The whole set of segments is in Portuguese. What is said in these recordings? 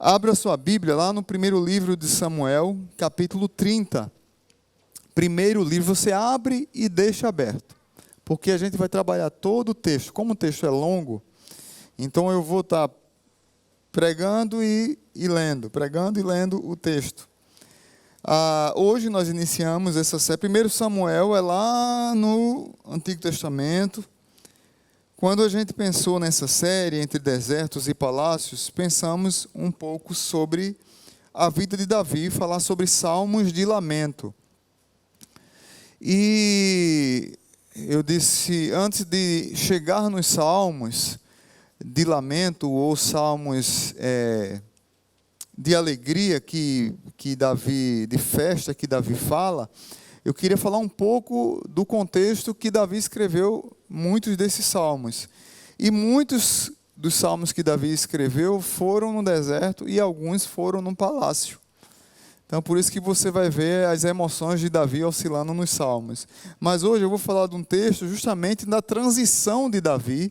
Abra sua Bíblia lá no primeiro livro de Samuel, capítulo 30. Primeiro livro, você abre e deixa aberto, porque a gente vai trabalhar todo o texto. Como o texto é longo, então eu vou estar pregando e lendo o texto. Hoje nós iniciamos essa série. Primeiro Samuel é lá no Antigo Testamento. Quando a gente pensou nessa série, entre desertos e palácios, pensamos um pouco sobre a vida de Davi, falar sobre salmos de lamento. E eu disse, antes de chegar nos salmos de lamento, ou salmos de alegria que Davi, de festa que Davi fala, eu queria falar um pouco do contexto que Davi escreveu muitos desses salmos. E muitos dos salmos que Davi escreveu foram no deserto e alguns foram no palácio. Então, por isso que você vai ver as emoções de Davi oscilando nos salmos. Mas hoje eu vou falar de um texto justamente da transição de Davi.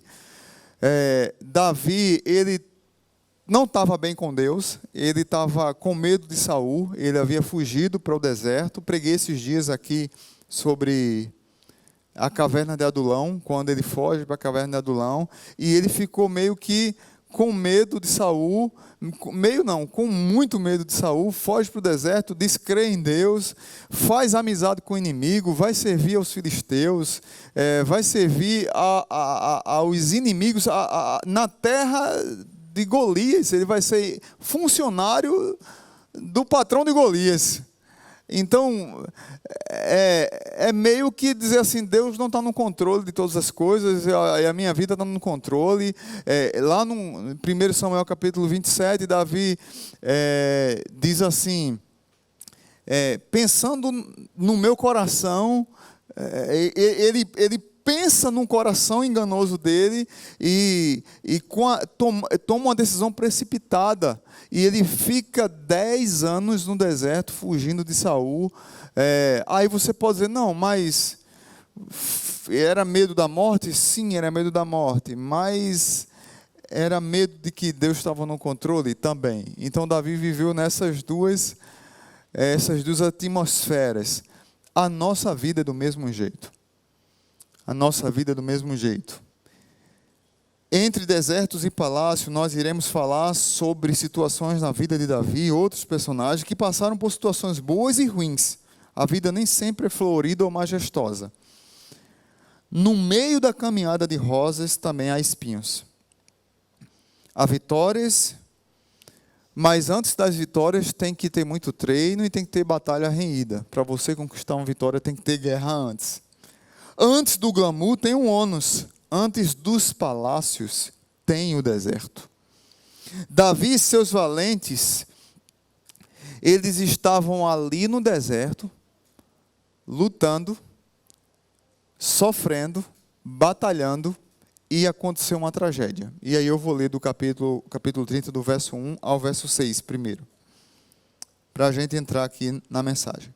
Davi, ele não estava bem com Deus, ele estava com medo de Saul, ele havia fugido para o deserto. Preguei esses dias aqui sobre a caverna de Adulão, quando ele foge para a caverna de Adulão, e ele ficou meio que com medo de Saul, com muito medo de Saul, foge para o deserto, descrê em Deus, faz amizade com o inimigo, vai servir aos filisteus, vai servir aos inimigos na terra de Golias. Ele vai ser funcionário do patrão de Golias. Então, é meio que dizer assim, Deus não está no controle de todas as coisas, e a minha vida está no controle. Lá no 1 Samuel capítulo 27, Davi diz assim, pensando no meu coração, ele pensa num coração enganoso dele e toma uma decisão precipitada. E ele fica 10 anos no deserto, fugindo de Saul. Aí você pode dizer, não, mas era medo da morte? Sim, era medo da morte. Mas era medo de que Deus estava no controle também. Então Davi viveu nessas duas atmosferas. A nossa vida é do mesmo jeito. A nossa vida é do mesmo jeito. Entre desertos e palácio, nós iremos falar sobre situações na vida de Davi e outros personagens que passaram por situações boas e ruins. A vida nem sempre é florida ou majestosa. No meio da caminhada de rosas também há espinhos. Há vitórias, mas antes das vitórias tem que ter muito treino e tem que ter batalha renhida. Para você conquistar uma vitória tem que ter guerra antes. Antes do glamour tem um ônus. Antes dos palácios tem o deserto. Davi e seus valentes, eles estavam ali no deserto, lutando, sofrendo, batalhando, e aconteceu uma tragédia. E aí eu vou ler do capítulo 30, do verso 1 ao verso 6 primeiro, para a gente entrar aqui na mensagem.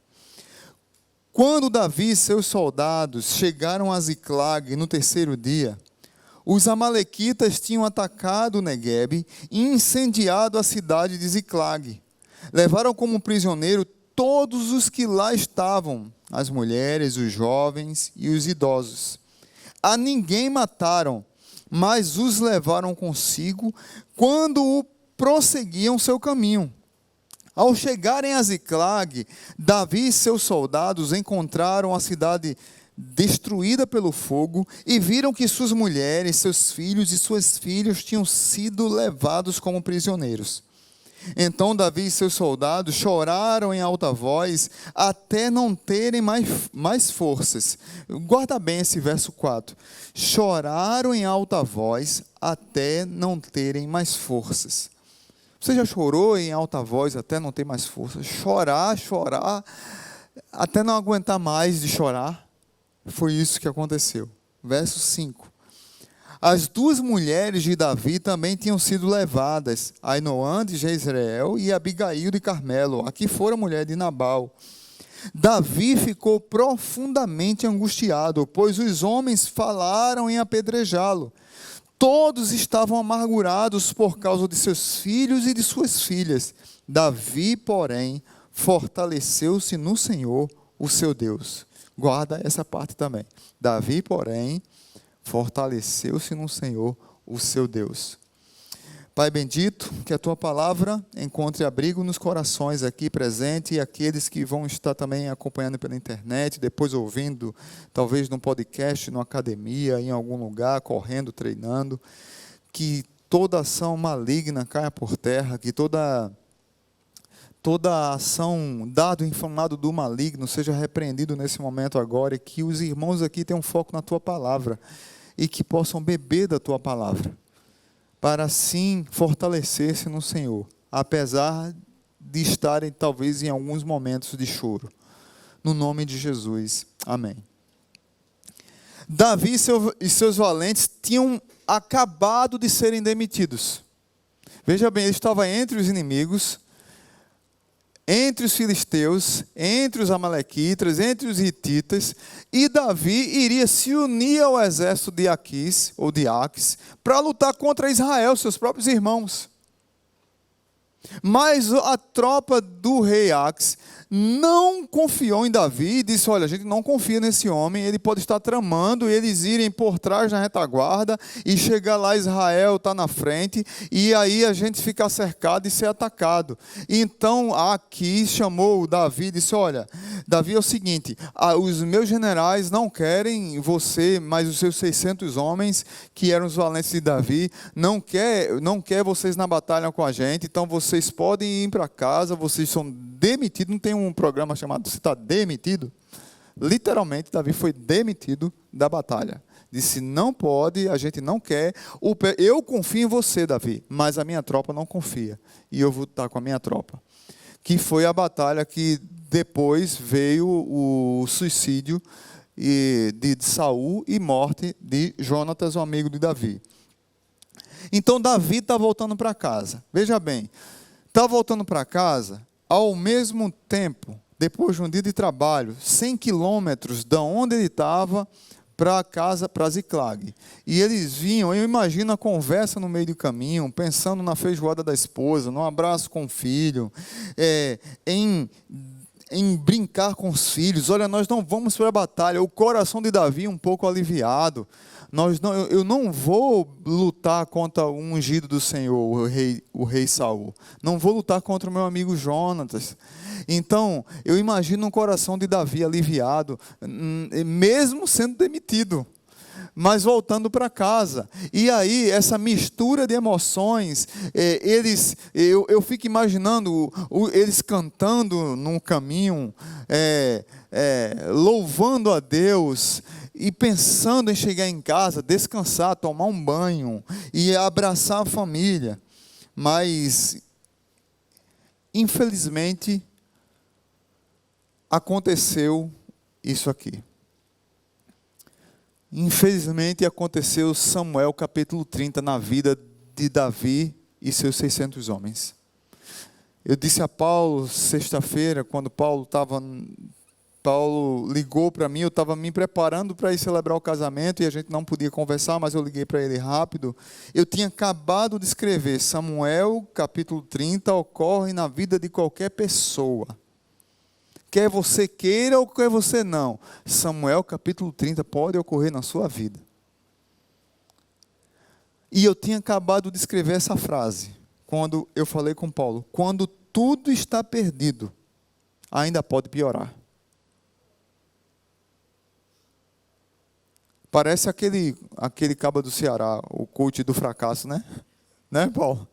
Quando Davi e seus soldados chegaram a Ziclag no terceiro dia, os amalequitas tinham atacado Neguebe e incendiado a cidade de Ziclag. Levaram como prisioneiro todos os que lá estavam, as mulheres, os jovens e os idosos. A ninguém mataram, mas os levaram consigo quando prosseguiam seu caminho. Ao chegarem a Ziclag, Davi e seus soldados encontraram a cidade destruída pelo fogo e viram que suas mulheres, seus filhos e suas filhas tinham sido levados como prisioneiros. Então Davi e seus soldados choraram em alta voz até não terem mais forças. Guarda bem esse verso 4. Choraram em alta voz até não terem mais forças. Você já chorou em alta voz até não ter mais força? Chorar, até não aguentar mais de chorar? Foi isso que aconteceu. Verso 5. As duas mulheres de Davi também tinham sido levadas, Ainoã de Jezreel e Abigail de Carmelo, a que fora mulher de Nabal. Davi ficou profundamente angustiado, pois os homens falaram em apedrejá-lo. Todos estavam amargurados por causa de seus filhos e de suas filhas. Davi, porém, fortaleceu-se no Senhor, o seu Deus. Guarda essa parte também. Davi, porém, fortaleceu-se no Senhor, o seu Deus. Pai bendito, que a Tua palavra encontre abrigo nos corações aqui presentes e aqueles que vão estar também acompanhando pela internet, depois ouvindo, talvez num podcast, numa academia, em algum lugar, correndo, treinando. Que toda ação maligna caia por terra, que toda ação, dado inflamado do maligno, seja repreendido nesse momento agora, e que os irmãos aqui tenham foco na Tua palavra e que possam beber da Tua palavra, para assim fortalecer-se no Senhor, apesar de estarem talvez em alguns momentos de choro. No nome de Jesus, amém. Davi e seus valentes tinham acabado de serem demitidos. Veja bem, ele estava entre os inimigos, entre os filisteus, entre os amalequitas, entre os hititas, e Davi iria se unir ao exército de Aquis, ou de Aques, para lutar contra Israel, seus próprios irmãos. Mas a tropa do rei Aques não confiou em Davi e disse: olha, a gente não confia nesse homem, ele pode estar tramando eles irem por trás na retaguarda e chegar lá, Israel está na frente, e aí a gente ficar cercado e ser atacado. Então Aquis chamou Davi e disse: olha, Davi, é o seguinte, os meus generais não querem você, mas os seus 600 homens, que eram os valentes de Davi, não quer vocês na batalha com a gente, então vocês podem ir para casa, vocês são demitidos. Não tem um programa chamado Você está demitido? Literalmente, Davi foi demitido da batalha. Disse: não pode, a gente não quer. Eu confio em você, Davi, mas a minha tropa não confia. E eu vou estar com a minha tropa. Que foi a batalha que depois veio o suicídio de Saul e morte de Jonatas, o amigo de Davi. Então Davi está voltando para casa. Veja bem, está voltando para casa, ao mesmo tempo, depois de um dia de trabalho, 100 quilômetros da onde ele estava, para casa, para Ziclag. E eles vinham, eu imagino a conversa no meio do caminho, pensando na feijoada da esposa, no abraço com o filho, em brincar com os filhos. Olha, nós não vamos para a batalha. O coração de Davi um pouco aliviado. Eu não vou lutar contra o ungido do Senhor, o rei Saul. Não vou lutar contra o meu amigo Jonatas. Então, eu imagino um coração de Davi aliviado, mesmo sendo demitido, mas voltando para casa. E aí, essa mistura de emoções, eu fico imaginando eles cantando num caminho, louvando a Deus, e pensando em chegar em casa, descansar, tomar um banho e abraçar a família. Mas, infelizmente, aconteceu isso aqui. Infelizmente aconteceu Samuel capítulo 30 na vida de Davi e seus 600 homens. Eu disse a Paulo sexta-feira, quando Paulo ligou para mim, eu estava me preparando para ir celebrar o casamento e a gente não podia conversar, mas eu liguei para ele rápido. Eu tinha acabado de escrever: Samuel capítulo 30 ocorre na vida de qualquer pessoa. Quer você queira ou quer você não, Samuel capítulo 30 pode ocorrer na sua vida. E eu tinha acabado de escrever essa frase, quando eu falei com Paulo: quando tudo está perdido, ainda pode piorar. Parece aquele caba do Ceará, o coach do fracasso, né? Né, Paulo?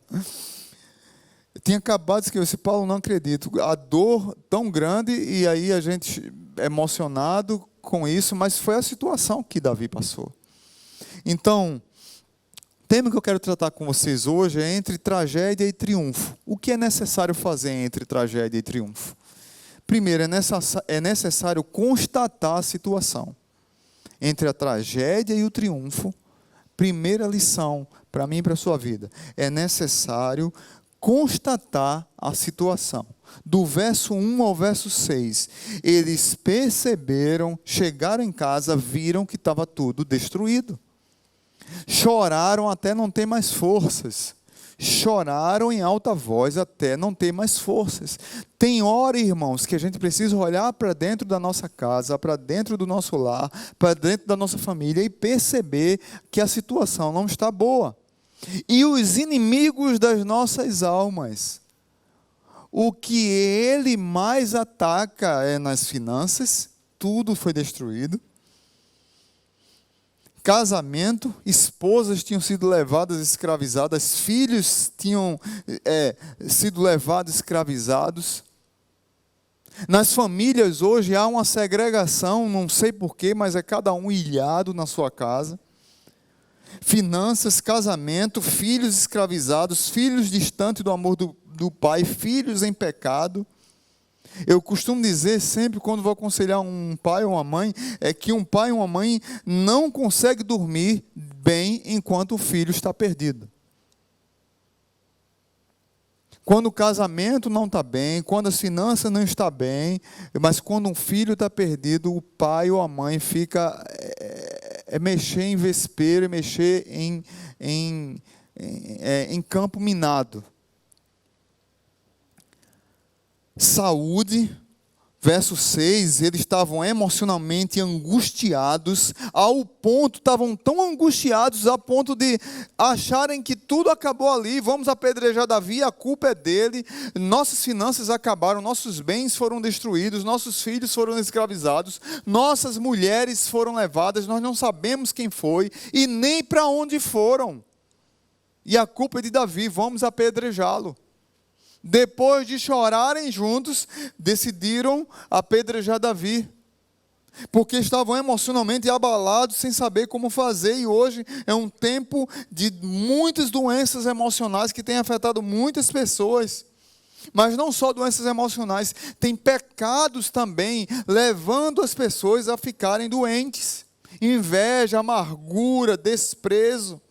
Eu tinha acabado de escrever: esse Paulo, não acredito, a dor tão grande, e aí a gente emocionado com isso, mas foi a situação que Davi passou. Então, o tema que eu quero tratar com vocês hoje é entre tragédia e triunfo. O que é necessário fazer entre tragédia e triunfo? Primeiro, é necessário constatar a situação. Entre a tragédia e o triunfo, primeira lição para mim e para a sua vida: é necessário constatar a situação. Do verso 1 ao verso 6, eles perceberam, chegaram em casa, viram que estava tudo destruído. Choraram até não ter mais forças. Choraram em alta voz até não ter mais forças. Tem hora, irmãos, que a gente precisa olhar para dentro da nossa casa, para dentro do nosso lar, para dentro da nossa família e perceber que a situação não está boa. E os inimigos das nossas almas, o que ele mais ataca é nas finanças, tudo foi destruído. Casamento, esposas tinham sido levadas escravizadas, filhos tinham sido levados escravizados. Nas famílias hoje há uma segregação, não sei porquê, mas é cada um ilhado na sua casa. Finanças, casamento, filhos escravizados, filhos distantes do amor do pai, filhos em pecado. Eu costumo dizer sempre, quando vou aconselhar um pai ou uma mãe, é que um pai ou uma mãe não consegue dormir bem enquanto o filho está perdido. Quando o casamento não está bem, quando as finanças não estão bem, mas quando um filho está perdido, o pai ou a mãe fica mexer em vespeiro, mexer em campo minado. Saúde, verso 6, eles estavam emocionalmente angustiados, estavam tão angustiados a ponto de acharem que tudo acabou ali, vamos apedrejar Davi, a culpa é dele, nossas finanças acabaram, nossos bens foram destruídos, nossos filhos foram escravizados, nossas mulheres foram levadas, nós não sabemos quem foi e nem para onde foram. E a culpa é de Davi, vamos apedrejá-lo. Depois de chorarem juntos, decidiram apedrejar Davi, porque estavam emocionalmente abalados, sem saber como fazer, e hoje é um tempo de muitas doenças emocionais que têm afetado muitas pessoas, mas não só doenças emocionais, tem pecados também, levando as pessoas a ficarem doentes, inveja, amargura, desprezo.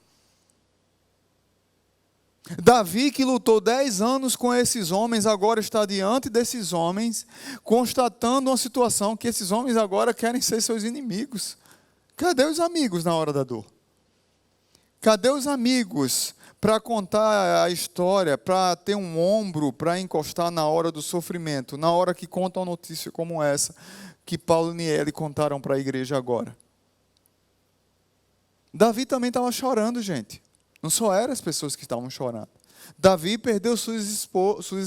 Davi, que lutou 10 anos com esses homens, agora está diante desses homens, constatando uma situação que esses homens agora querem ser seus inimigos. Cadê os amigos na hora da dor? Cadê os amigos para contar a história, para ter um ombro, para encostar na hora do sofrimento, na hora que contam uma notícia como essa, que Paulo e Niele contaram para a igreja agora? Davi também estava chorando, gente. Não só eram as pessoas que estavam chorando. Davi perdeu suas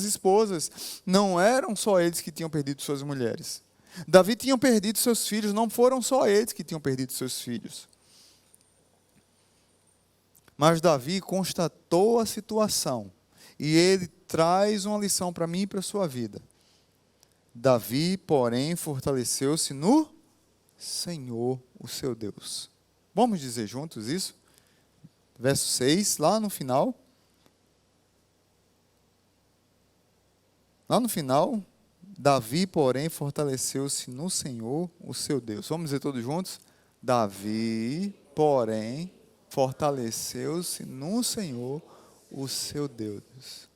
esposas. Não eram só eles que tinham perdido suas mulheres. Davi tinha perdido seus filhos. Não foram só eles que tinham perdido seus filhos. Mas Davi constatou a situação. E ele traz uma lição para mim e para a sua vida. Davi, porém, fortaleceu-se no Senhor, o seu Deus. Vamos dizer juntos isso? Verso 6, lá no final. Lá no final, Davi, porém, fortaleceu-se no Senhor, o seu Deus. Vamos dizer todos juntos? Davi, porém, fortaleceu-se no Senhor, o seu Deus.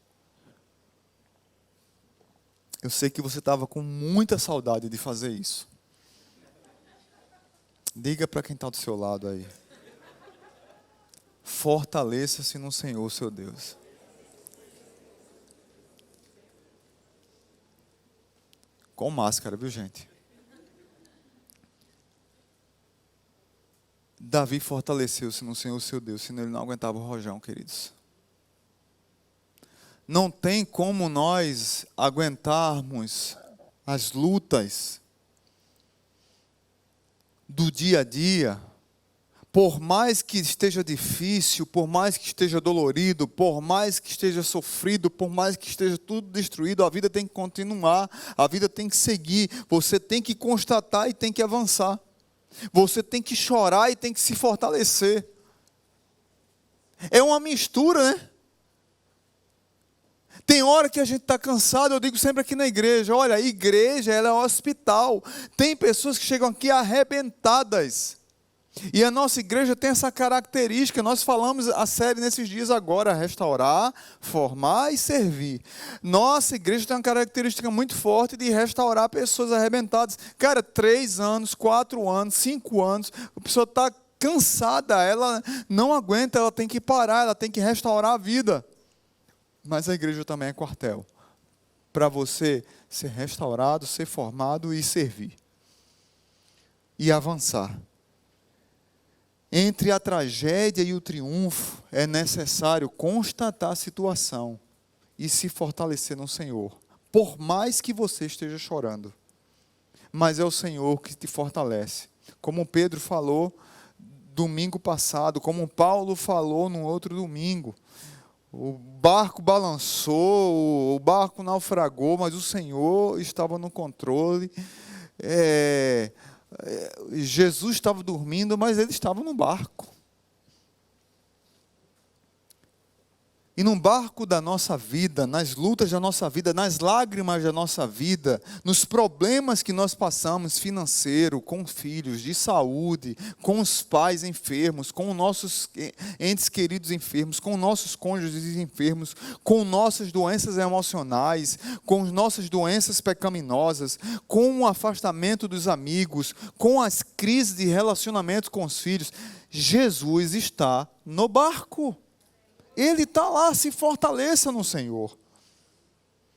Eu sei que você estava com muita saudade de fazer isso. Diga para quem está do seu lado aí. Fortaleça-se no Senhor, seu Deus. Com máscara, viu, gente? Davi fortaleceu-se no Senhor, seu Deus, senão ele não aguentava o rojão, queridos. Não tem como nós aguentarmos as lutas do dia a dia. Por mais que esteja difícil, por mais que esteja dolorido, por mais que esteja sofrido, por mais que esteja tudo destruído, a vida tem que continuar, a vida tem que seguir, você tem que constatar e tem que avançar. Você tem que chorar e tem que se fortalecer. É uma mistura, né? Tem hora que a gente está cansado, eu digo sempre aqui na igreja, olha, a igreja ela é um hospital. Tem pessoas que chegam aqui arrebentadas. E a nossa igreja tem essa característica, nós falamos a série nesses dias agora, restaurar, formar e servir. Nossa igreja tem uma característica muito forte de restaurar pessoas arrebentadas. Cara, 3 anos, 4 anos, 5 anos, a pessoa está cansada, ela não aguenta, ela tem que parar, ela tem que restaurar a vida. Mas a igreja também é quartel, para você ser restaurado, ser formado e servir. E avançar. Entre a tragédia e o triunfo, é necessário constatar a situação e se fortalecer no Senhor. Por mais que você esteja chorando. Mas é o Senhor que te fortalece. Como Pedro falou domingo passado, como Paulo falou no outro domingo. O barco balançou, o barco naufragou, mas o Senhor estava no controle. Jesus estava dormindo, mas ele estava no barco. E no barco da nossa vida, nas lutas da nossa vida, nas lágrimas da nossa vida, nos problemas que nós passamos, financeiro, com filhos, de saúde, com os pais enfermos, com nossos entes queridos enfermos, com nossos cônjuges enfermos, com nossas doenças emocionais, com nossas doenças pecaminosas, com o afastamento dos amigos, com as crises de relacionamento com os filhos, Jesus está no barco. Ele está lá, se fortaleça no Senhor.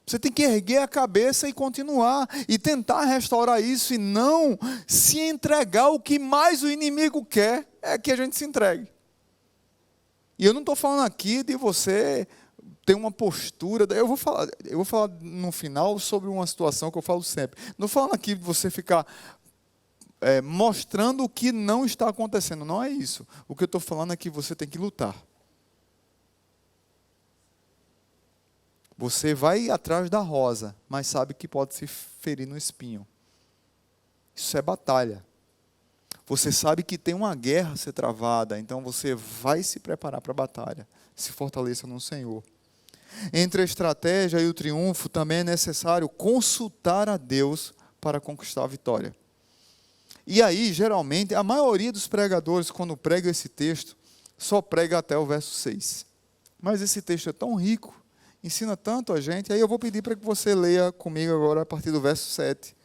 Você tem que erguer a cabeça e continuar, e tentar restaurar isso, e não se entregar ao que mais o inimigo quer, é que a gente se entregue. E eu não estou falando aqui de você ter uma postura, eu vou falar no final sobre uma situação que eu falo sempre. Não estou falando aqui de você ficar mostrando o que não está acontecendo, não é isso. O que eu estou falando é que você tem que lutar. Você vai atrás da rosa, mas sabe que pode se ferir no espinho. Isso é batalha. Você sabe que tem uma guerra a ser travada, então você vai se preparar para a batalha. Se fortaleça no Senhor. Entre a estratégia e o triunfo, também é necessário consultar a Deus para conquistar a vitória. E aí, geralmente, a maioria dos pregadores, quando prega esse texto, só prega até o verso 6. Mas esse texto é tão rico, ensina tanto a gente. Aí eu vou pedir para que você leia comigo agora a partir do verso 7.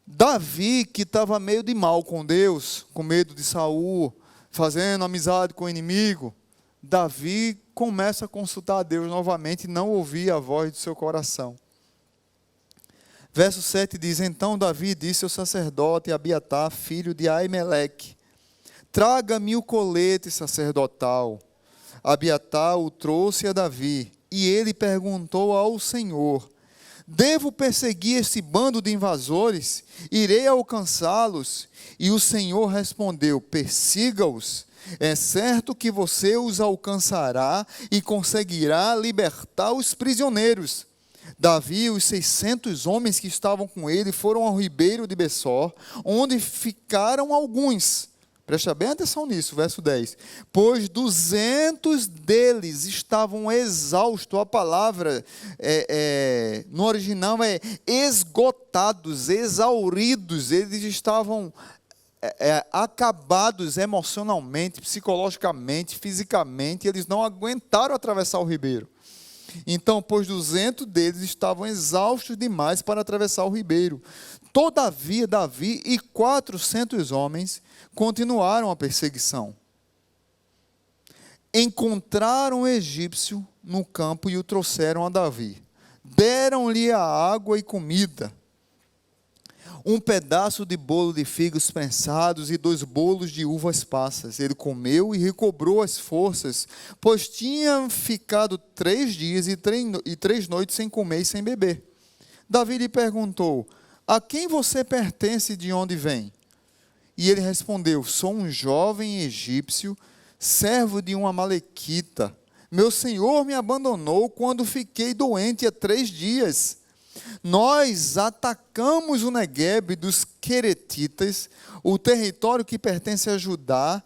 Davi, que estava meio de mal com Deus, com medo de Saul, fazendo amizade com o inimigo, Davi começa a consultar a Deus novamente e não ouvir a voz do seu coração. Verso 7 diz: Então Davi disse ao sacerdote Abiatar, filho de Aimeleque: Traga-me o colete sacerdotal. Abiatar o trouxe a Davi, e ele perguntou ao Senhor: Devo perseguir esse bando de invasores? Irei alcançá-los? E o Senhor respondeu: Persiga-os. É certo que você os alcançará e conseguirá libertar os prisioneiros. Davi e os 600 homens que estavam com ele foram ao ribeiro de Bessor, onde ficaram alguns. Presta bem atenção nisso, verso 10. Pois 200 deles estavam exaustos. A palavra no original é esgotados, exauridos. Eles estavam acabados emocionalmente, psicologicamente, fisicamente. Eles não aguentaram atravessar o ribeiro. Então, pois 200 deles estavam exaustos demais para atravessar o ribeiro. Todavia, Davi e 400 homens continuaram a perseguição. Encontraram o egípcio no campo e o trouxeram a Davi. Deram-lhe a água e comida, um pedaço de bolo de figos prensados e 2 bolos de uvas passas. Ele comeu e recobrou as forças, pois tinha ficado 3 dias e 3 noites sem comer e sem beber. Davi lhe perguntou: A quem você pertence e de onde vem? E ele respondeu: Sou um jovem egípcio, servo de um amalequita. Meu senhor me abandonou quando fiquei doente há 3 dias. Nós atacamos o Neguebe dos Queretitas, o território que pertence a Judá.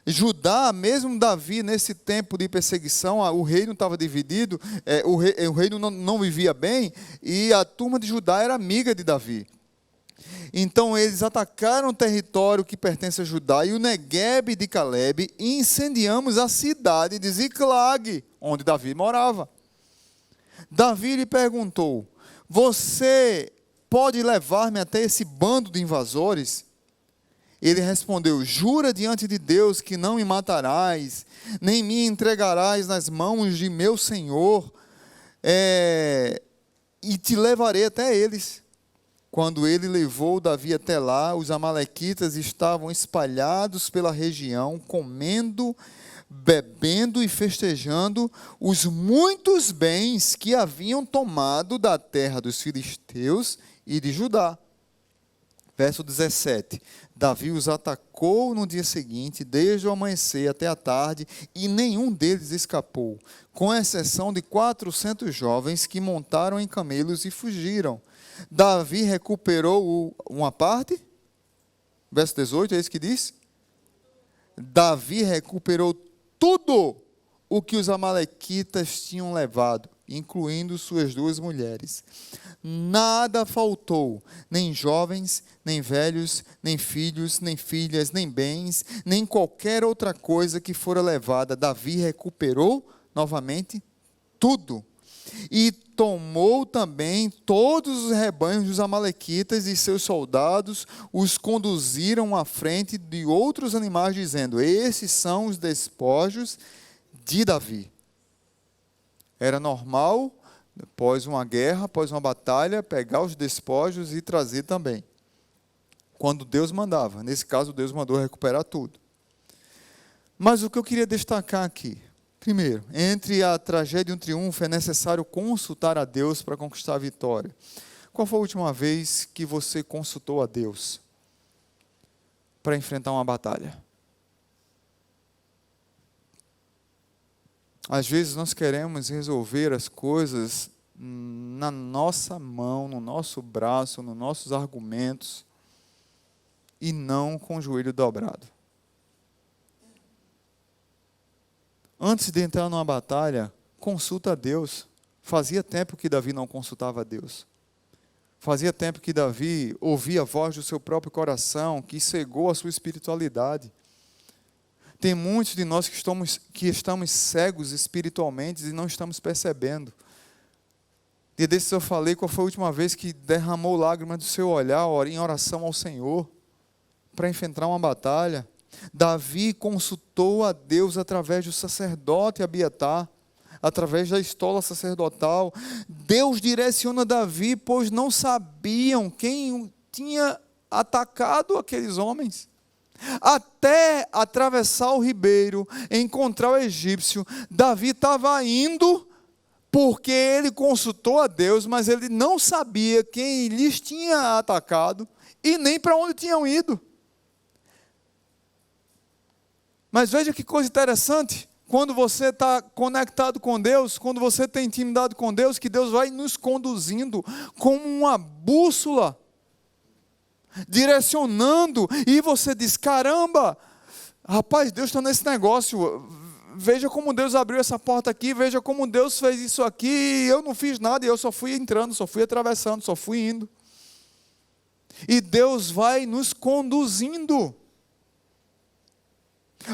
Judá, mesmo Davi, nesse tempo de perseguição, o reino estava dividido, o reino não vivia bem, e a turma de Judá era amiga de Davi. Então eles atacaram o território que pertence a Judá e o Neguebe de Calebe, e incendiamos a cidade de Ziclag, onde Davi morava. Davi lhe perguntou: Você pode levar-me até esse bando de invasores? Ele respondeu: jura diante de Deus que não me matarás, nem me entregarás nas mãos de meu senhor, e te levarei até eles. Quando ele levou Davi até lá, os amalequitas estavam espalhados pela região, comendo, bebendo e festejando os muitos bens que haviam tomado da terra dos filisteus e de Judá. Verso 17. Davi os atacou no dia seguinte, desde o amanhecer até a tarde, e nenhum deles escapou, com exceção de 400 jovens que montaram em camelos e fugiram. Davi recuperou uma parte, verso 18, é isso que diz? Davi recuperou tudo o que os amalequitas tinham levado, incluindo suas 2 mulheres. Nada faltou, nem jovens, nem velhos, nem filhos, nem filhas, nem bens, nem qualquer outra coisa que fora levada. Davi recuperou novamente tudo. E tomou também todos os rebanhos dos amalequitas e seus soldados, os conduziram à frente de outros animais, dizendo: esses são os despojos de Davi. Era normal, após uma guerra, após uma batalha, pegar os despojos e trazer também. Quando Deus mandava. Nesse caso, Deus mandou recuperar tudo. Mas o que eu queria destacar aqui: primeiro, entre a tragédia e um triunfo é necessário consultar a Deus para conquistar a vitória. Qual foi a última vez que você consultou a Deus para enfrentar uma batalha? Às vezes nós queremos resolver as coisas na nossa mão, no nosso braço, nos nossos argumentos, e não com o joelho dobrado. Antes de entrar numa batalha, consulta a Deus. Fazia tempo que Davi não consultava a Deus. Fazia tempo que Davi ouvia a voz do seu próprio coração, que cegou a sua espiritualidade. Tem muitos de nós que estamos cegos espiritualmente e não estamos percebendo. Dia desses eu falei qual foi a última vez que derramou lágrimas do seu olhar em oração ao Senhor para enfrentar uma batalha. Davi consultou a Deus através do sacerdote Abiatar, através da estola sacerdotal. Deus direciona Davi, pois não sabiam quem tinha atacado aqueles homens. Até atravessar o ribeiro, encontrar o egípcio, Davi estava indo porque ele consultou a Deus, mas ele não sabia quem lhes tinha atacado e nem para onde tinham ido. Mas veja que coisa interessante, quando você está conectado com Deus, quando você tem intimidade com Deus, que Deus vai nos conduzindo como uma bússola, direcionando, e você diz: caramba, rapaz, Deus está nesse negócio, veja como Deus abriu essa porta aqui, veja como Deus fez isso aqui, e eu não fiz nada, e eu só fui entrando, só fui atravessando, só fui indo. E Deus vai nos conduzindo.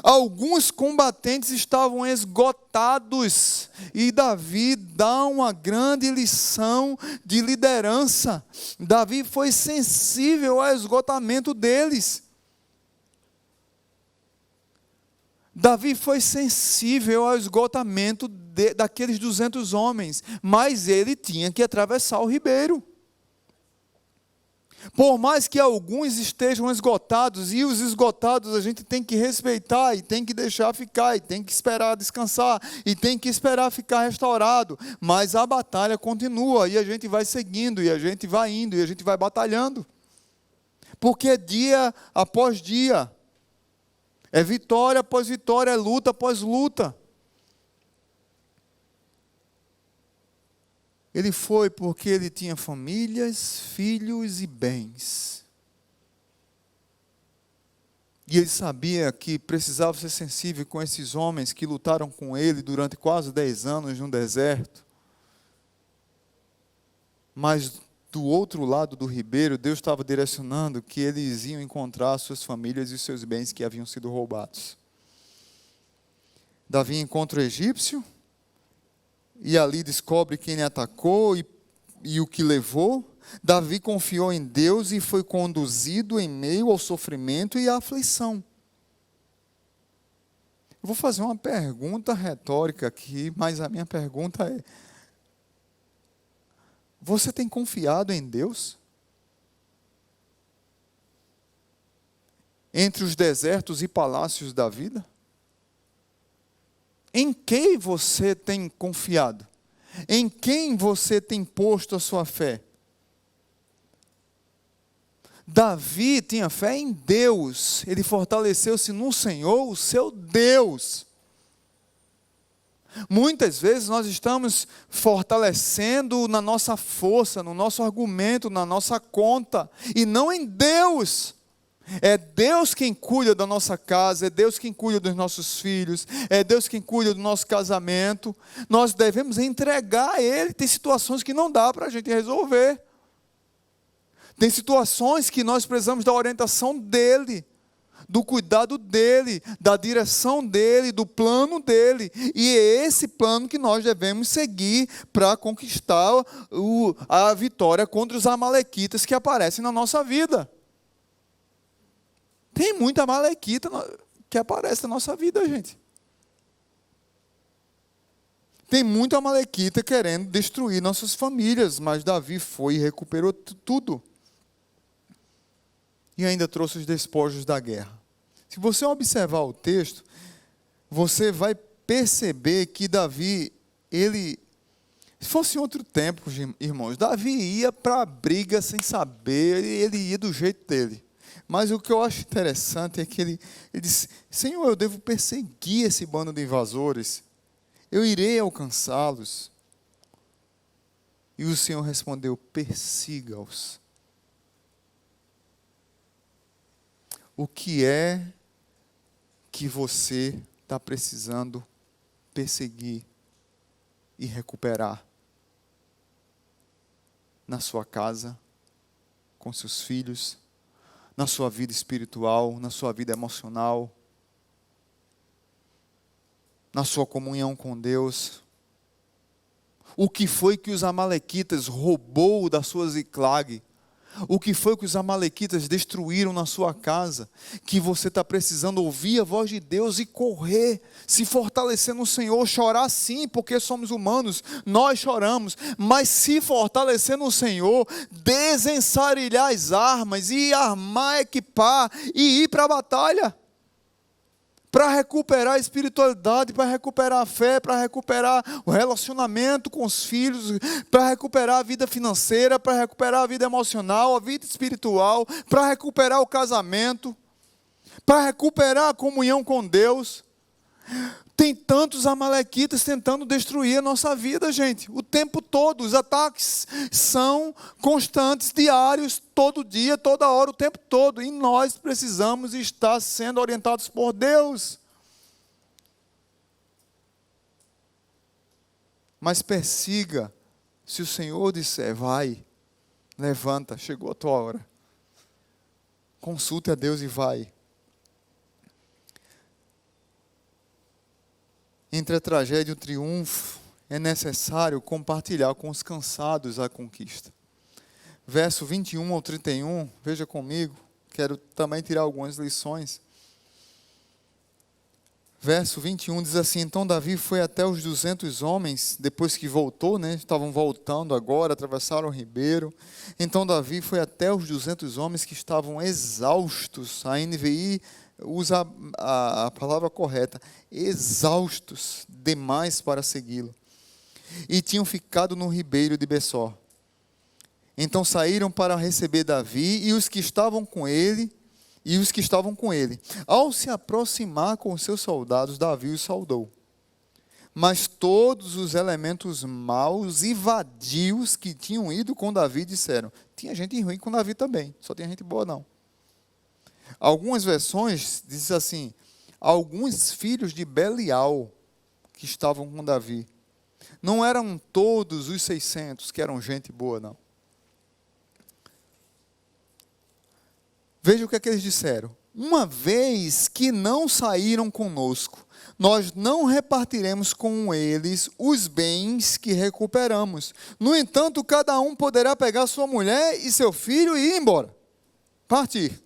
Alguns combatentes estavam esgotados, e Davi dá uma grande lição de liderança. Davi foi sensível ao esgotamento deles. Davi foi sensível ao esgotamento daqueles 200 homens, mas ele tinha que atravessar o ribeiro. Por mais que alguns estejam esgotados, e os esgotados a gente tem que respeitar, e tem que deixar ficar, e tem que esperar descansar, e tem que esperar ficar restaurado, mas a batalha continua, e a gente vai seguindo, e a gente vai indo, e a gente vai batalhando, porque é dia após dia, é vitória após vitória, é luta após luta. Ele foi porque ele tinha famílias, filhos e bens. E ele sabia que precisava ser sensível com esses homens que lutaram com ele durante quase 10 anos no deserto. Mas do outro lado do ribeiro, Deus estava direcionando que eles iam encontrar suas famílias e seus bens que haviam sido roubados. Davi encontra o egípcio, e ali descobre quem ele atacou e o que levou. Davi confiou em Deus e foi conduzido em meio ao sofrimento e à aflição. Eu vou fazer uma pergunta retórica aqui, mas a minha pergunta é: você tem confiado em Deus? Entre os desertos e palácios da vida? Em quem você tem confiado? Em quem você tem posto a sua fé? Davi tinha fé em Deus, ele fortaleceu-se no Senhor, o seu Deus. Muitas vezes nós estamos fortalecendo na nossa força, no nosso argumento, na nossa conta, e não em Deus. É Deus quem cuida da nossa casa, é Deus quem cuida dos nossos filhos, é Deus quem cuida do nosso casamento. Nós devemos entregar a Ele. Tem situações que não dá para a gente resolver. Tem situações que nós precisamos da orientação dEle, do cuidado dEle, da direção dEle, do plano dEle. E é esse plano que nós devemos seguir para conquistar a vitória contra os amalequitas que aparecem na nossa vida. Tem muita amalequita que aparece na nossa vida, gente. Tem muita amalequita querendo destruir nossas famílias, mas Davi foi e recuperou tudo. E ainda trouxe os despojos da guerra. Se você observar o texto, você vai perceber que Davi, se fosse em outro tempo, irmãos, Davi ia para a briga sem saber, ele ia do jeito dele. Mas o que eu acho interessante é que ele disse: Senhor, eu devo perseguir esse bando de invasores, eu irei alcançá-los. E o Senhor respondeu: persiga-os. O que é que você está precisando perseguir e recuperar na sua casa, com seus filhos, na sua vida espiritual, na sua vida emocional, na sua comunhão com Deus? O que foi que os amalequitas roubou da sua Ziclag? O que foi que os amalequitas destruíram na sua casa? Que você está precisando ouvir a voz de Deus e correr, se fortalecer no Senhor, chorar sim, porque somos humanos, nós choramos, mas se fortalecer no Senhor, desensarilhar as armas e armar, equipar e ir para a batalha. Para recuperar a espiritualidade, para recuperar a fé, para recuperar o relacionamento com os filhos, para recuperar a vida financeira, para recuperar a vida emocional, a vida espiritual, para recuperar o casamento, para recuperar a comunhão com Deus. Tem tantos amalequitas tentando destruir a nossa vida, gente, o tempo todo. Os ataques são constantes, diários, todo dia, toda hora, o tempo todo. E nós precisamos estar sendo orientados por Deus. Mas persiga. Se o Senhor disser: vai, levanta, chegou a tua hora. Consulte a Deus e vai. Entre a tragédia e o triunfo, é necessário compartilhar com os cansados a conquista. Verso 21 ao 31, veja comigo, quero também tirar algumas lições. Verso 21 diz assim: então Davi foi até os 200 homens, depois que voltou, estavam voltando agora, atravessaram o ribeiro. Então Davi foi até os 200 homens que estavam exaustos. A NVI usa a palavra correta, exaustos demais para segui-lo, e tinham ficado no ribeiro de Bessor. Então saíram para receber Davi e os que estavam com ele. Ao se aproximar com os seus soldados, Davi os saudou. Mas todos os elementos maus e vadios que tinham ido com Davi disseram: tinha gente ruim com Davi também, só tinha gente boa não. Algumas versões dizem assim: alguns filhos de Belial que estavam com Davi. Não eram todos os 600 que eram gente boa, não. Veja o que é que eles disseram: uma vez que não saíram conosco, nós não repartiremos com eles os bens que recuperamos. No entanto, cada um poderá pegar sua mulher e seu filho e ir embora. Partir.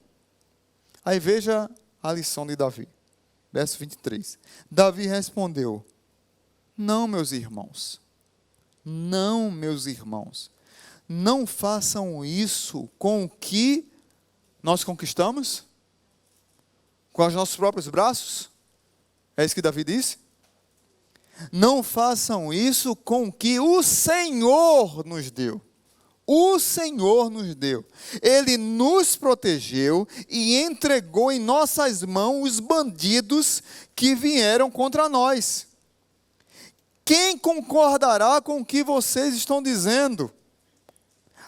Aí veja a lição de Davi. Verso 23. Davi respondeu: não, meus irmãos. Não, meus irmãos. Não façam isso com o que nós conquistamos? Com os nossos próprios braços? É isso que Davi disse? Não façam isso com o que o Senhor nos deu. O Senhor nos deu. Ele nos protegeu e entregou em nossas mãos os bandidos que vieram contra nós. Quem concordará com o que vocês estão dizendo?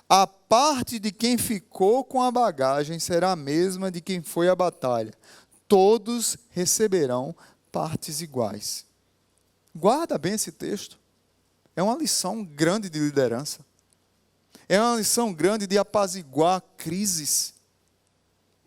A parte de quem ficou com a bagagem será a mesma de quem foi à batalha. Todos receberão partes iguais. Guarda bem esse texto. É uma lição grande de liderança. É uma lição grande de apaziguar crises.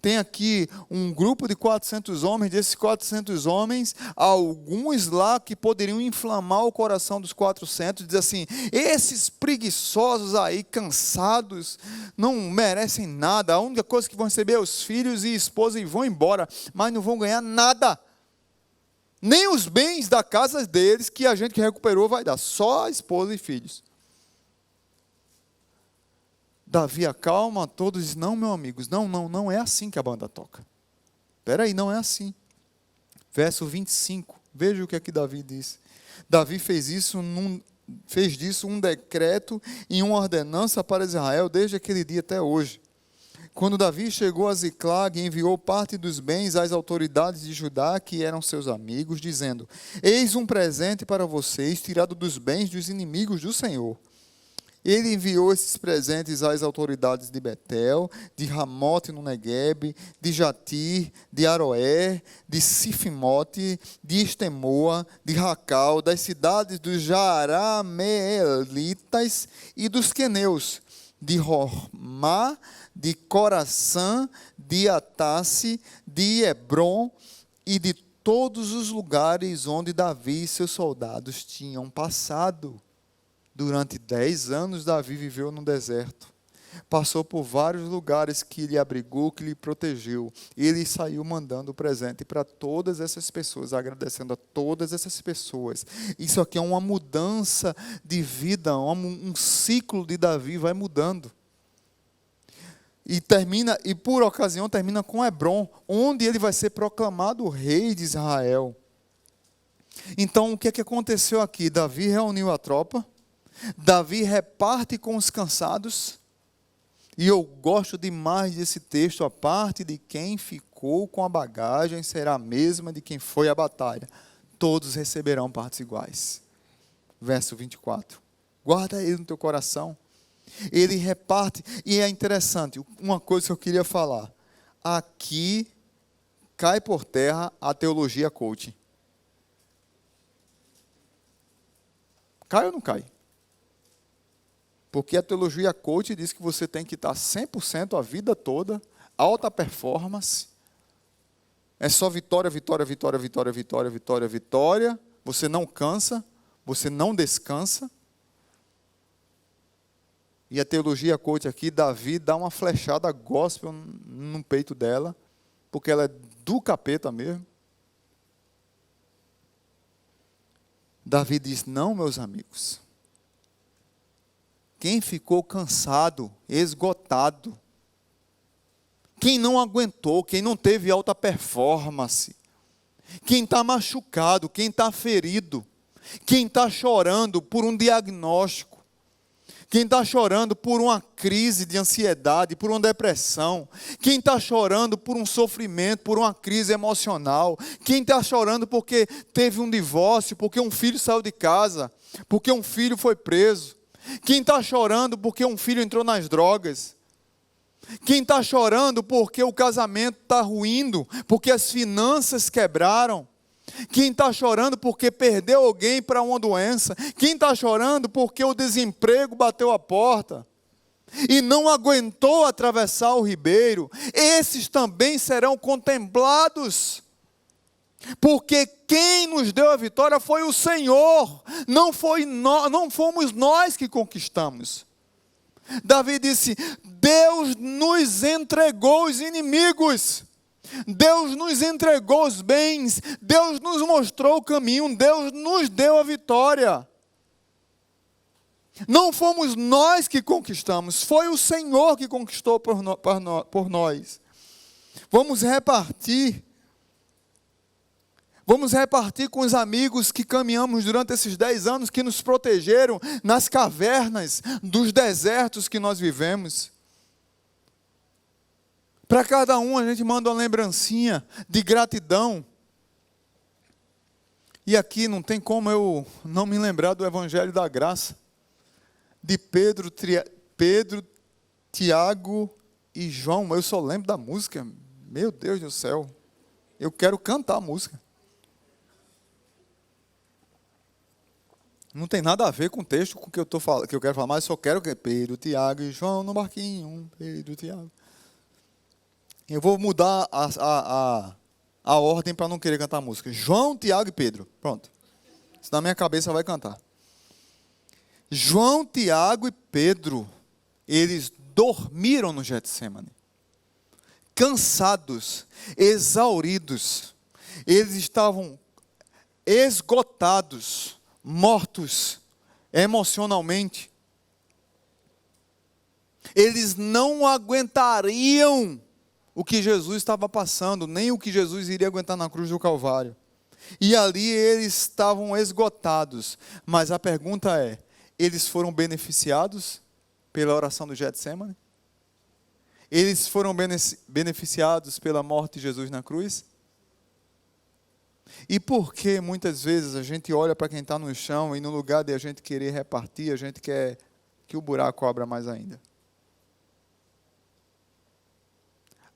Tem aqui um grupo de 400 homens, desses 400 homens, alguns lá que poderiam inflamar o coração dos 400, dizer assim: esses preguiçosos aí, cansados, não merecem nada, a única coisa que vão receber é os filhos e esposa e vão embora, mas não vão ganhar nada. Nem os bens da casa deles, que a gente que recuperou vai dar, só a esposa e filhos. Davi acalma todos e diz: não, meus amigos, não é assim que a banda toca. Espera aí, não é assim. Verso 25, veja o que aqui Davi diz. Davi fez disso um decreto e uma ordenança para Israel desde aquele dia até hoje. Quando Davi chegou a Ziclag, enviou parte dos bens às autoridades de Judá, que eram seus amigos, dizendo: eis um presente para vocês, tirado dos bens dos inimigos do Senhor. Ele enviou esses presentes às autoridades de Betel, de Ramote no Neguebe, de Jatir, de Aroer, de Sifimote, de Estemoa, de Racal, das cidades dos Jarameelitas e dos Queneus, de Hormá, de Coraçã, de Atasse, de Hebron e de todos os lugares onde Davi e seus soldados tinham passado. Durante 10 anos, Davi viveu no deserto. Passou por vários lugares que lhe abrigou, que lhe protegeu. Ele saiu mandando presente para todas essas pessoas, agradecendo a todas essas pessoas. Isso aqui é uma mudança de vida, um ciclo de Davi vai mudando. E por ocasião termina com Hebron, onde ele vai ser proclamado rei de Israel. Então, o que é que aconteceu aqui? Davi reuniu a tropa. Davi reparte com os cansados, e eu gosto demais desse texto: a parte de quem ficou com a bagagem será a mesma de quem foi à batalha, todos receberão partes iguais. Verso 24, guarda ele no teu coração. Ele reparte, e é interessante, uma coisa que eu queria falar, aqui cai por terra a teologia coaching. Cai ou não cai? Porque a teologia coach diz que você tem que estar 100% a vida toda, alta performance. É só vitória, vitória, vitória, vitória, vitória, vitória, vitória. Você não cansa, você não descansa. E a teologia coach aqui, Davi dá uma flechada gospel no peito dela, porque ela é do capeta mesmo. Davi diz: não, meus amigos. Quem ficou cansado, esgotado, quem não aguentou, quem não teve alta performance, quem está machucado, quem está ferido, quem está chorando por um diagnóstico, quem está chorando por uma crise de ansiedade, por uma depressão, quem está chorando por um sofrimento, por uma crise emocional, quem está chorando porque teve um divórcio, porque um filho saiu de casa, porque um filho foi preso, quem está chorando porque um filho entrou nas drogas, quem está chorando porque o casamento está ruindo, porque as finanças quebraram, quem está chorando porque perdeu alguém para uma doença, quem está chorando porque o desemprego bateu a porta, e não aguentou atravessar o ribeiro, esses também serão contemplados. Porque quem nos deu a vitória foi o Senhor, não fomos nós que conquistamos. Davi disse: Deus nos entregou os inimigos, Deus nos entregou os bens, Deus nos mostrou o caminho, Deus nos deu a vitória. Não fomos nós que conquistamos, foi o Senhor que conquistou por nós. Vamos repartir com os amigos que caminhamos durante esses 10 anos, que nos protegeram nas cavernas dos desertos que nós vivemos. Para cada um a gente manda uma lembrancinha de gratidão. E aqui não tem como eu não me lembrar do Evangelho da Graça, de Pedro, Tiago e João. Eu só lembro da música. Meu Deus do céu, eu quero cantar a música. Não tem nada a ver com o texto com que eu quero falar, mas eu só quero que Pedro, Tiago e João no barquinho. Pedro, Tiago. Eu vou mudar a ordem para não querer cantar a música. João, Tiago e Pedro. Pronto. Isso na minha cabeça vai cantar. João, Tiago e Pedro, eles dormiram no Getsemane. Cansados, exauridos. Eles estavam esgotados, mortos emocionalmente. Eles não aguentariam o que Jesus estava passando, nem o que Jesus iria aguentar na cruz do Calvário. E ali eles estavam esgotados. Mas a pergunta é: eles foram beneficiados pela oração do Getsemane? Eles foram beneficiados pela morte de Jesus na cruz? E por que muitas vezes a gente olha para quem está no chão e no lugar de a gente querer repartir, a gente quer que o buraco abra mais ainda?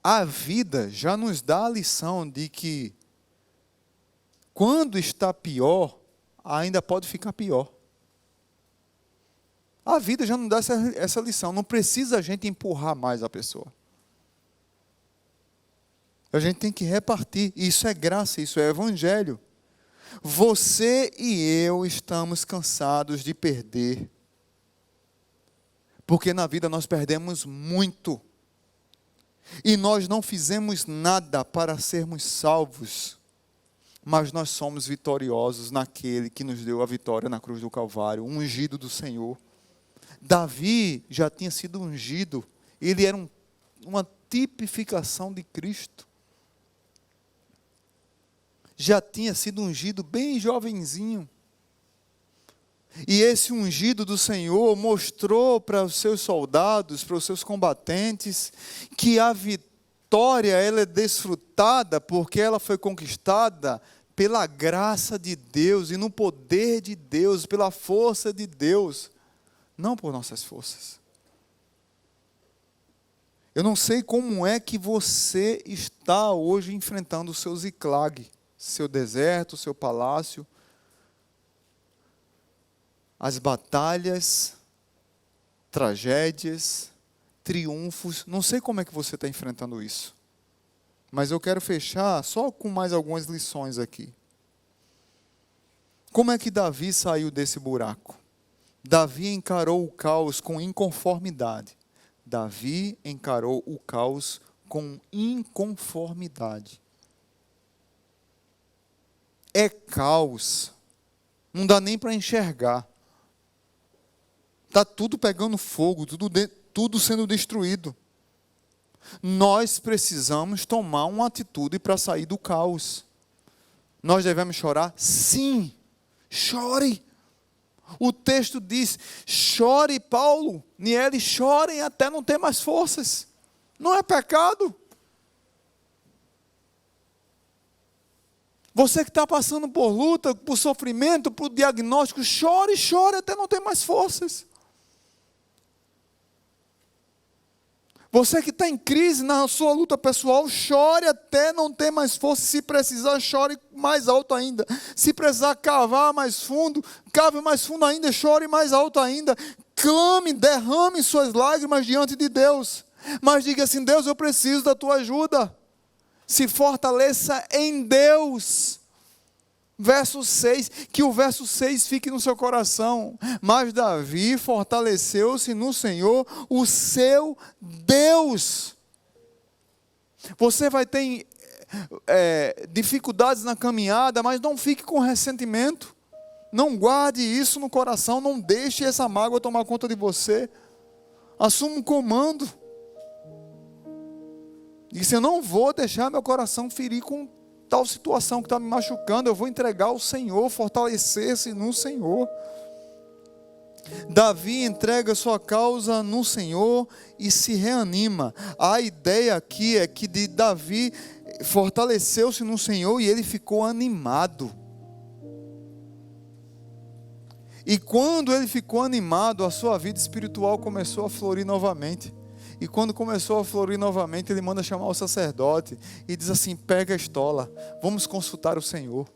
A vida já nos dá a lição de que quando está pior, ainda pode ficar pior. A vida já nos dá essa lição. Não precisa a gente empurrar mais a pessoa. A gente tem que repartir. Isso é graça, isso é evangelho. Você e eu estamos cansados de perder. Porque na vida nós perdemos muito. E nós não fizemos nada para sermos salvos. Mas nós somos vitoriosos naquele que nos deu a vitória na cruz do Calvário, o ungido do Senhor. Davi já tinha sido ungido. Ele era uma tipificação de Cristo. Já tinha sido ungido bem jovenzinho. E esse ungido do Senhor mostrou para os seus soldados, para os seus combatentes, que a vitória ela é desfrutada porque ela foi conquistada pela graça de Deus e no poder de Deus, pela força de Deus, não por nossas forças. Eu não sei como é que você está hoje enfrentando o seu Ziclag, seu deserto, seu palácio, as batalhas, tragédias, triunfos. Não sei como é que você está enfrentando isso. Mas eu quero fechar só com mais algumas lições aqui. Como é que Davi saiu desse buraco? Davi encarou o caos com inconformidade. Davi encarou o caos com inconformidade. É caos. Não dá nem para enxergar. Está tudo pegando fogo, tudo sendo destruído. Nós precisamos tomar uma atitude para sair do caos. Nós devemos chorar? Sim, chore. O texto diz, chore, Paulo, Niele, chorem até não ter mais forças. Não é pecado. Você que está passando por luta, por sofrimento, por diagnóstico, chore até não ter mais forças. Você que está em crise na sua luta pessoal, chore até não ter mais força. Se precisar, chore mais alto ainda. Se precisar cavar mais fundo, cave mais fundo ainda, chore mais alto ainda. Clame, derrame suas lágrimas diante de Deus. Mas diga assim: Deus, eu preciso da tua ajuda. Se fortaleça em Deus. Verso 6, que o verso 6 fique no seu coração. Mas Davi fortaleceu-se no Senhor, o seu Deus. Você vai ter dificuldades na caminhada, mas não fique com ressentimento. Não guarde isso no coração, não deixe essa mágoa tomar conta de você. Assuma um comando. Diz: eu não vou deixar meu coração ferir com tal situação que está me machucando, eu vou entregar ao Senhor, fortalecer-se no Senhor. Davi entrega sua causa no Senhor e se reanima. A ideia aqui é que Davi fortaleceu-se no Senhor e ele ficou animado. E quando ele ficou animado, a sua vida espiritual começou a florir novamente. E quando começou a florir novamente, ele manda chamar o sacerdote e diz assim: pega a estola, vamos consultar o Senhor.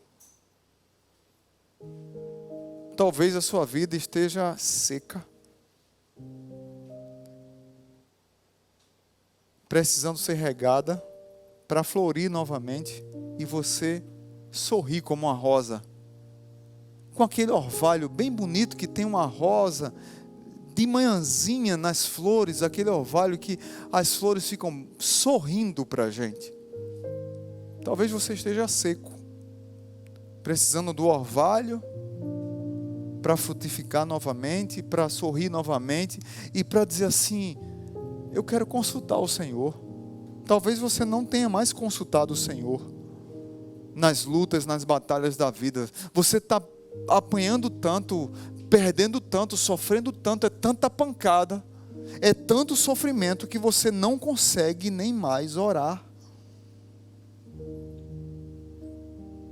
Talvez a sua vida esteja seca, precisando ser regada para florir novamente e você sorrir como uma rosa, com aquele orvalho bem bonito que tem uma rosa de manhãzinha nas flores, aquele orvalho que as flores ficam sorrindo para a gente. Talvez você esteja seco, precisando do orvalho para frutificar novamente, para sorrir novamente e para dizer assim: eu quero consultar o Senhor. Talvez você não tenha mais consultado o Senhor nas lutas, nas batalhas da vida. Você está apanhando tanto, perdendo tanto, sofrendo tanto, é tanta pancada, é tanto sofrimento que você não consegue nem mais orar.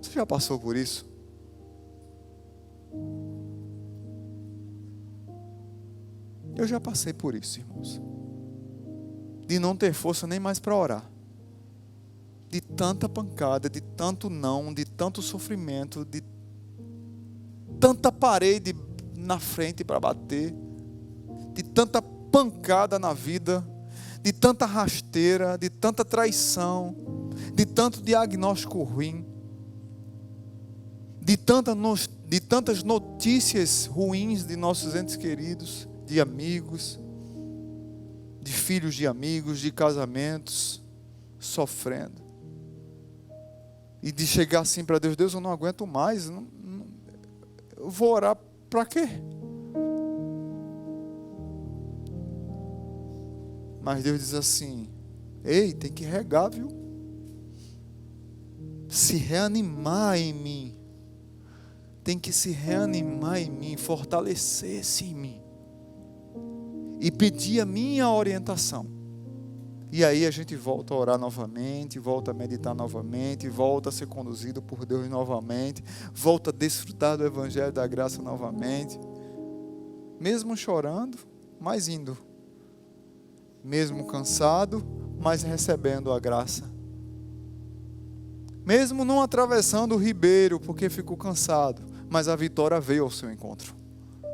Você já passou por isso? Eu já passei por isso, irmãos. De não ter força nem mais para orar. De tanta pancada, de tanto não, de tanto sofrimento, de tanta parede na frente para bater, de tanta pancada na vida, de tanta rasteira, de tanta traição, de tanto diagnóstico ruim, de tantas notícias ruins de nossos entes queridos, de amigos, de filhos de amigos, de casamentos, sofrendo. E de chegar assim para Deus: Deus, eu não aguento mais, eu vou orar para quê? Mas Deus diz assim: ei, tem que regar, viu? Se reanimar em mim. Tem que se reanimar em mim, fortalecer-se em mim. E pedir a minha orientação. E aí a gente volta a orar novamente, volta a meditar novamente, volta a ser conduzido por Deus novamente, volta a desfrutar do Evangelho da Graça novamente. Mesmo chorando, mas indo. Mesmo cansado, mas recebendo a graça. Mesmo não atravessando o ribeiro porque ficou cansado, mas a vitória veio ao seu encontro.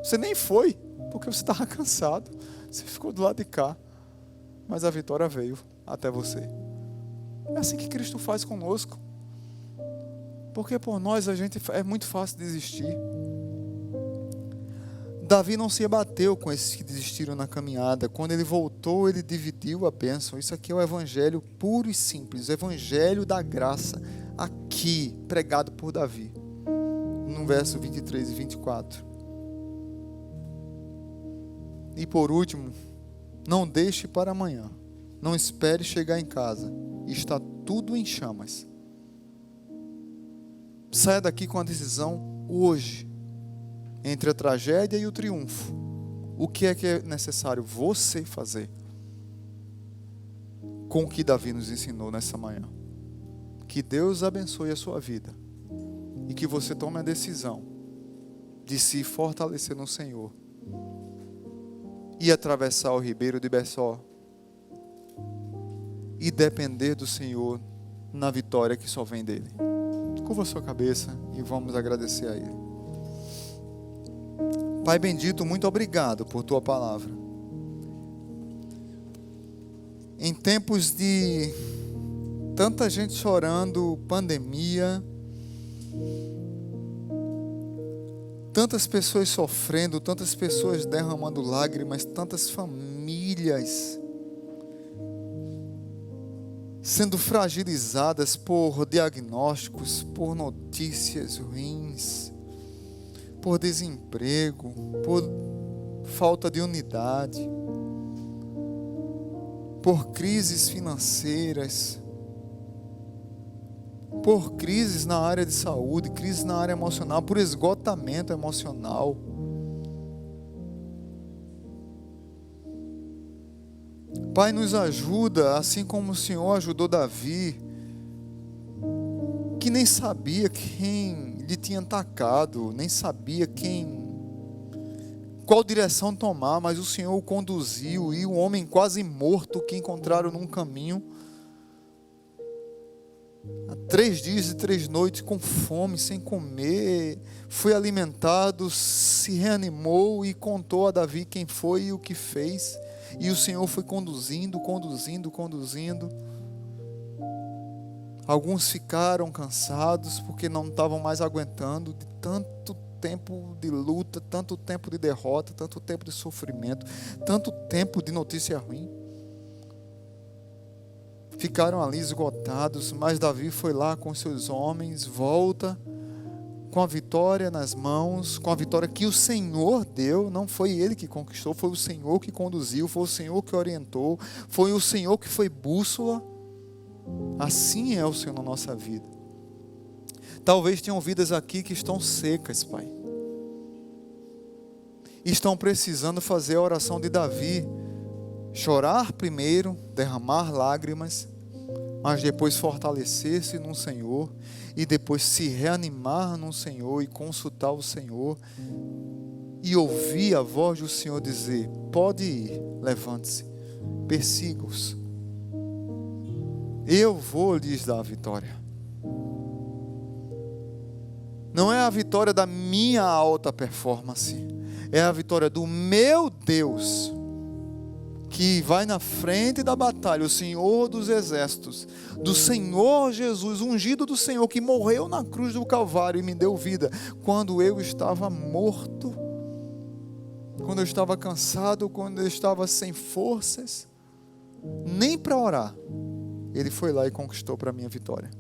Você nem foi, porque você estava cansado. Você ficou do lado de cá, mas a vitória veio até você. É assim que Cristo faz conosco. Porque por nós é muito fácil desistir. Davi não se abateu com esses que desistiram na caminhada. Quando ele voltou, ele dividiu a bênção. Isso aqui é o evangelho puro e simples, o evangelho da graça, aqui pregado por Davi, no verso 23 e 24. E por último, não deixe para amanhã. Não espere chegar em casa. Está tudo em chamas. Saia daqui com a decisão hoje. Entre a tragédia e o triunfo. O que é necessário você fazer? Com o que Davi nos ensinou nessa manhã. Que Deus abençoe a sua vida. E que você tome a decisão de se fortalecer no Senhor. E atravessar o ribeiro de Bessó e depender do Senhor na vitória que só vem dele. Curva a sua cabeça e vamos agradecer a Ele. Pai bendito, muito obrigado por tua palavra. Em tempos de tanta gente chorando, pandemia, tantas pessoas sofrendo, tantas pessoas derramando lágrimas, tantas famílias sendo fragilizadas por diagnósticos, por notícias ruins, por desemprego, por falta de unidade, por crises financeiras, por crises na área de saúde, crises na área emocional, por esgotamento emocional. Pai, nos ajuda, assim como o Senhor ajudou Davi, que nem sabia quem lhe tinha atacado, nem sabia qual direção tomar, mas o Senhor o conduziu, e o homem quase morto que encontraram num caminho, há 3 dias e 3 noites com fome, sem comer, foi alimentado, se reanimou e contou a Davi quem foi e o que fez, e o Senhor foi conduzindo. Alguns ficaram cansados porque não estavam mais aguentando de tanto tempo de luta, tanto tempo de derrota, tanto tempo de sofrimento, tanto tempo de notícia ruim. Ficaram ali esgotados, mas Davi foi lá com seus homens, volta com a vitória nas mãos, com a vitória que o Senhor deu. Não foi ele que conquistou, foi o Senhor que conduziu, foi o Senhor que orientou, foi o Senhor que foi bússola. Assim é o Senhor na nossa vida. Talvez tenham vidas aqui que estão secas, Pai, e estão precisando fazer a oração de Davi, chorar primeiro, derramar lágrimas, mas depois fortalecer-se no Senhor, e depois se reanimar no Senhor e consultar o Senhor, e ouvir a voz do Senhor dizer: pode ir, levante-se, persiga-os, eu vou lhes dar a vitória. Não é a vitória da minha alta performance, é a vitória do meu Deus, que vai na frente da batalha, o Senhor dos exércitos, do Senhor Jesus, ungido do Senhor, que morreu na cruz do Calvário e me deu vida, quando eu estava morto, quando eu estava cansado, quando eu estava sem forças, nem para orar, Ele foi lá e conquistou para mim a vitória.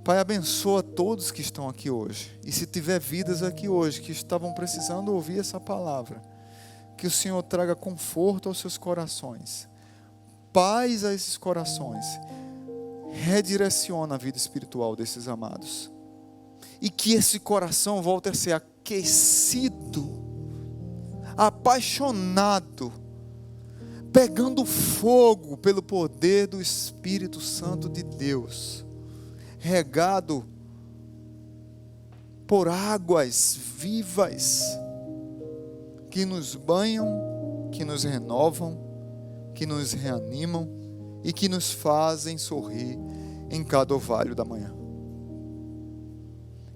Pai, abençoa todos que estão aqui hoje, e se tiver vidas aqui hoje que estavam precisando ouvir essa palavra, que o Senhor traga conforto aos seus corações, paz a esses corações, redireciona a vida espiritual desses amados, e que esse coração volte a ser aquecido, apaixonado, pegando fogo pelo poder do Espírito Santo de Deus, regado por águas vivas, que nos banham, que nos renovam, que nos reanimam e que nos fazem sorrir em cada orvalho da manhã.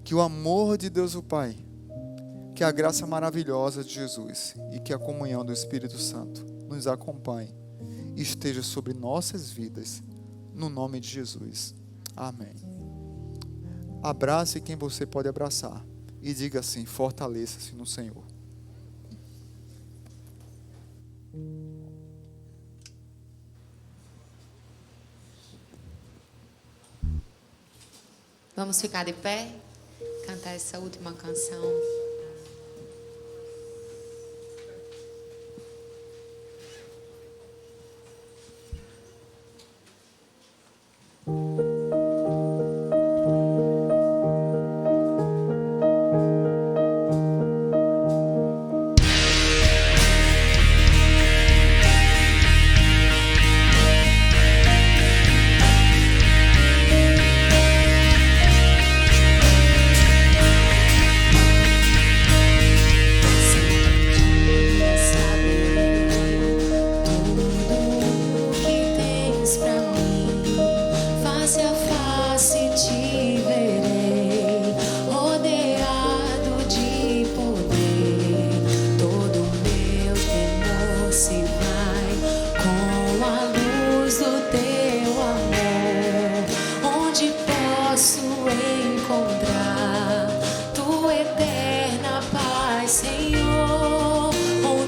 Que o amor de Deus o Pai, que a graça maravilhosa de Jesus e que a comunhão do Espírito Santo nos acompanhe e esteja sobre nossas vidas, no nome de Jesus. Amém. Abrace quem você pode abraçar e diga assim: fortaleça-se no Senhor. Vamos ficar de pé, cantar essa última canção.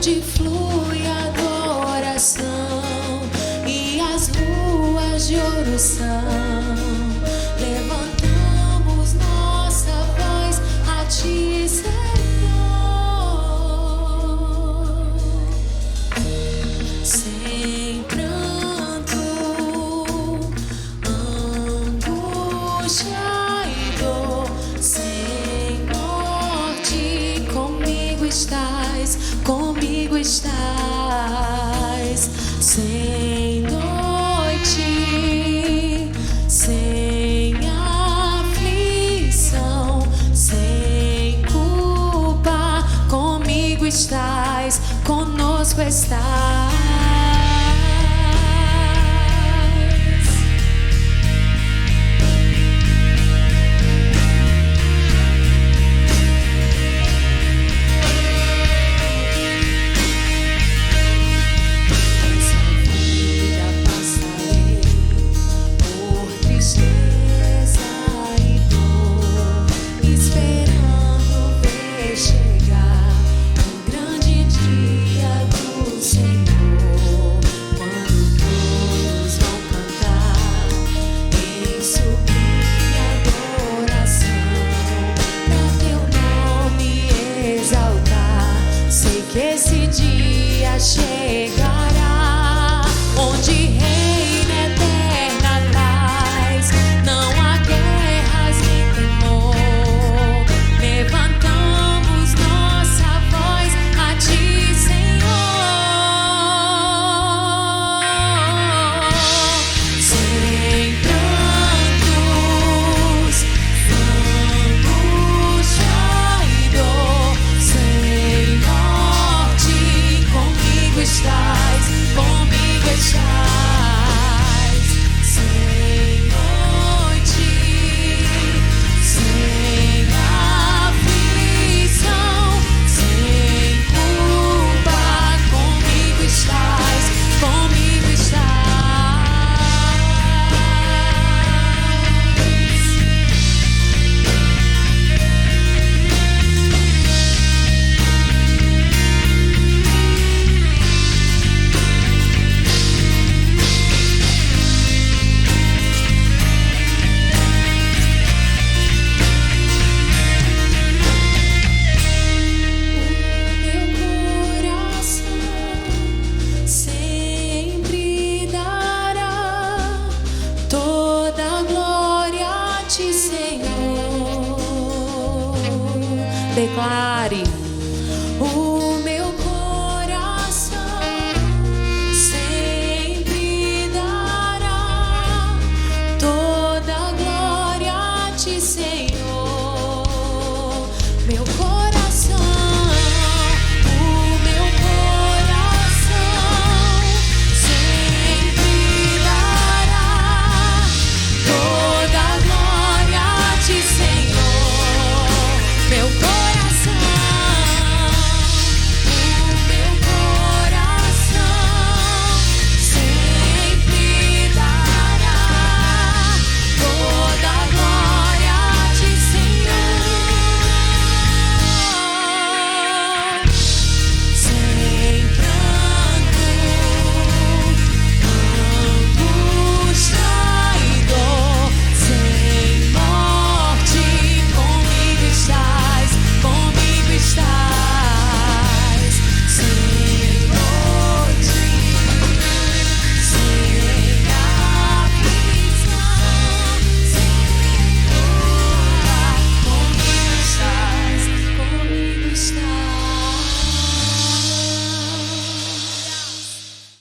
onde flui adoração e as ruas de ouro são. Levantamos nossa voz a Ti, Senhor. Sem pranto, angústia e dor, sem morte, comigo estás, comigo estás. Sem noite, sem aflição, sem culpa, comigo estás, conosco estás. Esse dia chegará, onde reina eterno